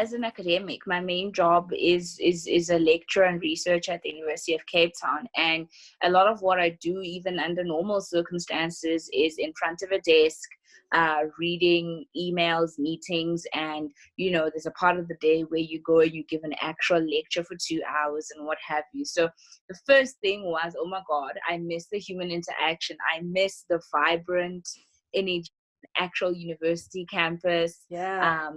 as an academic, my main job is a lecturer and researcher at the University of Cape Town. And a lot of what I do, even under normal circumstances, is in front of a desk, reading emails, meetings, and there's a part of the day where you go and you give an actual lecture for 2 hours and what have you. So the first thing was, oh my God, I miss the human interaction. I miss the vibrant energy, actual university campus. Yeah.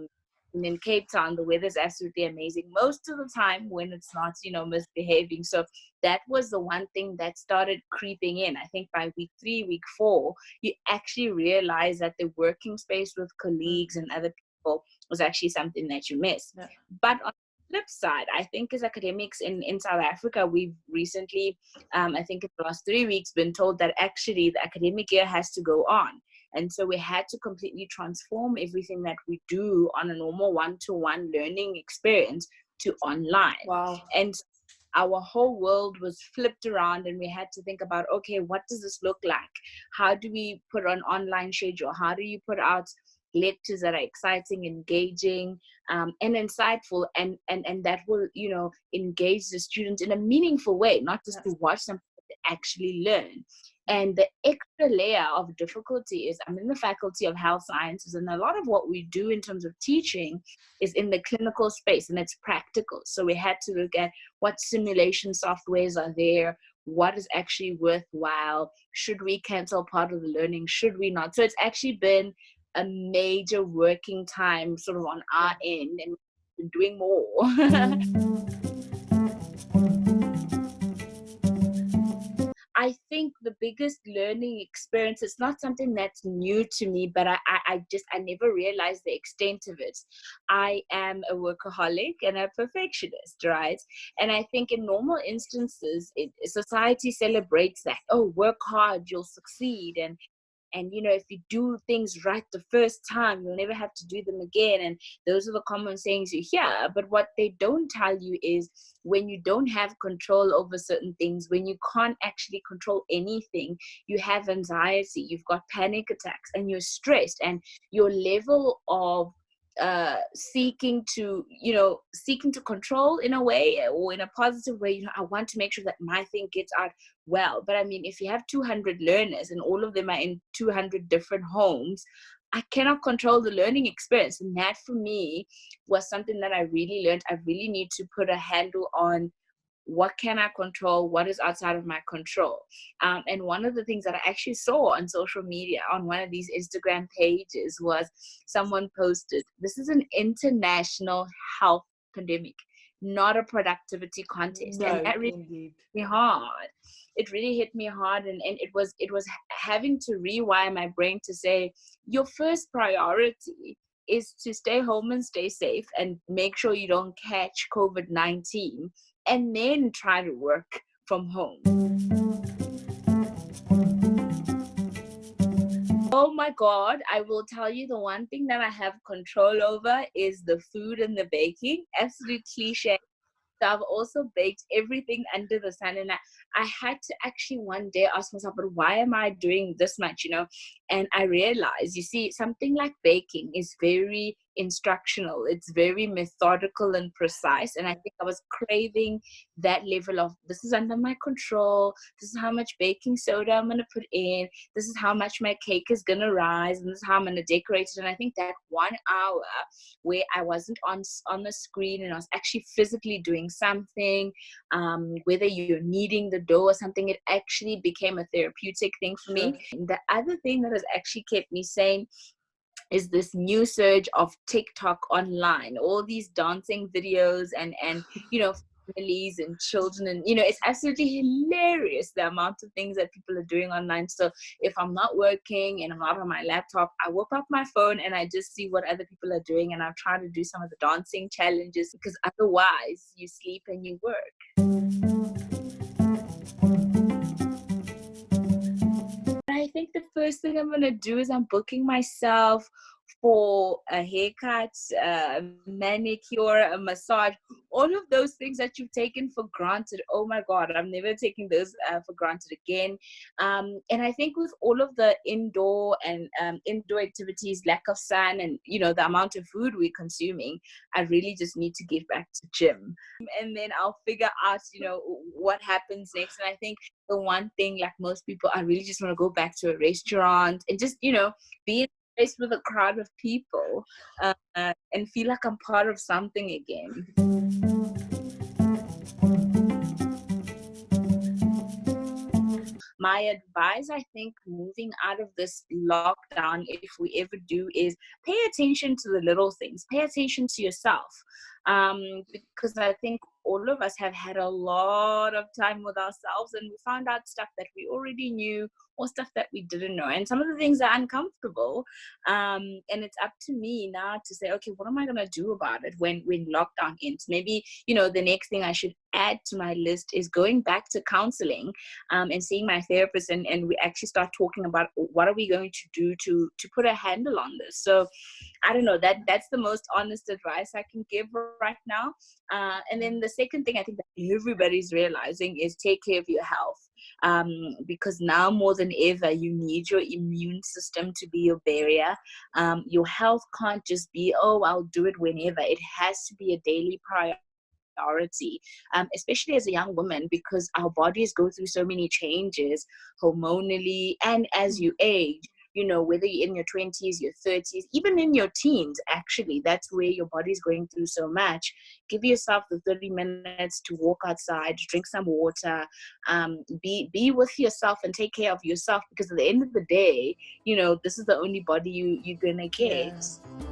And in Cape Town, the weather is absolutely amazing most of the time when it's not, misbehaving. So that was the one thing that started creeping in. I think by week 3, week 4, you actually realize that the working space with colleagues and other people was actually something that you miss. Yeah. But on the flip side, I think as academics in South Africa, we've recently, I think in the last 3 weeks, been told that actually the academic year has to go on. And so we had to completely transform everything that we do on a normal one-to-one learning experience to online. Wow. And our whole world was flipped around, and we had to think about, okay, what does this look like? How do we put an online schedule? How do you put out lectures that are exciting, engaging, and insightful, and that will, engage the students in a meaningful way, not just to watch something, but to actually learn. And the extra layer of difficulty is I'm in the Faculty of Health Sciences, and a lot of what we do in terms of teaching is in the clinical space, and it's practical. So we had to look at what simulation softwares are there, what is actually worthwhile, should we cancel part of the learning, should we not? So it's actually been a major working time sort of on our end, and we're doing more. I think the biggest learning experience, it's not something that's new to me, but I never realized the extent of it. I am a workaholic and a perfectionist, right? And I think in normal instances, society celebrates that. Oh, work hard, you'll succeed. And if you do things right the first time, you'll never have to do them again. And those are the common sayings you hear. But what they don't tell you is when you don't have control over certain things, when you can't actually control anything, you have anxiety, you've got panic attacks, and you're stressed, and your level of seeking to control in a way, or in a positive way. I want to make sure that my thing gets out well. But I mean, if you have 200 learners and all of them are in 200 different homes, I cannot control the learning experience. And that for me was something that I really learned. I really need to put a handle on what can I control, what is outside of my control. And one of the things that I actually saw on social media on one of these Instagram pages was someone posted, this is an international health pandemic, not a productivity contest. No, and that really indeed. hit me hard. It really hit me hard. And it was having to rewire my brain to say, your first priority is to stay home and stay safe and make sure you don't catch COVID-19, and then try to work from home. Oh my God, I will tell you, the one thing that I have control over is the food and the baking. Absolute cliche. So I've also baked everything under the sun, and I had to actually one day ask myself, but why am I doing this much, And I realized, you see, something like baking is very instructional. It's very methodical and precise. And I think I was craving that level of, this is under my control. This is how much baking soda I'm going to put in. This is how much my cake is going to rise. And this is how I'm going to decorate it. And I think that 1 hour where I wasn't on the screen and I was actually physically doing something, whether you're kneading the dough or something, it actually became a therapeutic thing for me. And the other thing that has actually kept me sane is this new surge of TikTok online, all these dancing videos and families and children, and it's absolutely hilarious the amount of things that people are doing online. So if I'm not working and I'm not on my laptop, I whip up my phone and I just see what other people are doing, and I try to do some of the dancing challenges, because otherwise you sleep and you work. I think the first thing I'm going to do is I'm booking myself for a haircut, manicure, a massage, all of those things that you've taken for granted. Oh my God, I'm never taking those for granted again. And I think with all of the indoor and indoor activities, lack of sun, and the amount of food we're consuming, I really just need to get back to gym, and then I'll figure out what happens next. And I think the one thing, like most people, I really just want to go back to a restaurant and just be in a place with a crowd of people, and feel like I'm part of something again. My advice, I think, moving out of this lockdown, if we ever do, is pay attention to the little things. Pay attention to yourself. Because I think all of us have had a lot of time with ourselves, and we found out stuff that we already knew or stuff that we didn't know. And some of the things are uncomfortable. And it's up to me now to say, okay, what am I going to do about it when lockdown ends? Maybe, the next thing I should add to my list is going back to counseling, and seeing my therapist, and we actually start talking about what are we going to do to put a handle on this. So I don't know, that's the most honest advice I can give right now. And then the second thing I think that everybody's realizing is take care of your health. Because now more than ever, you need your immune system to be your barrier. Your health can't just be, oh, I'll do it whenever. It has to be a daily priority, especially as a young woman, because our bodies go through so many changes hormonally, and as you age, whether you're in your 20s, your 30s, even in your teens, actually, that's where your body's going through so much. Give yourself the 30 minutes to walk outside, drink some water, be with yourself and take care of yourself, because at the end of the day, this is the only body you're gonna get. Yeah.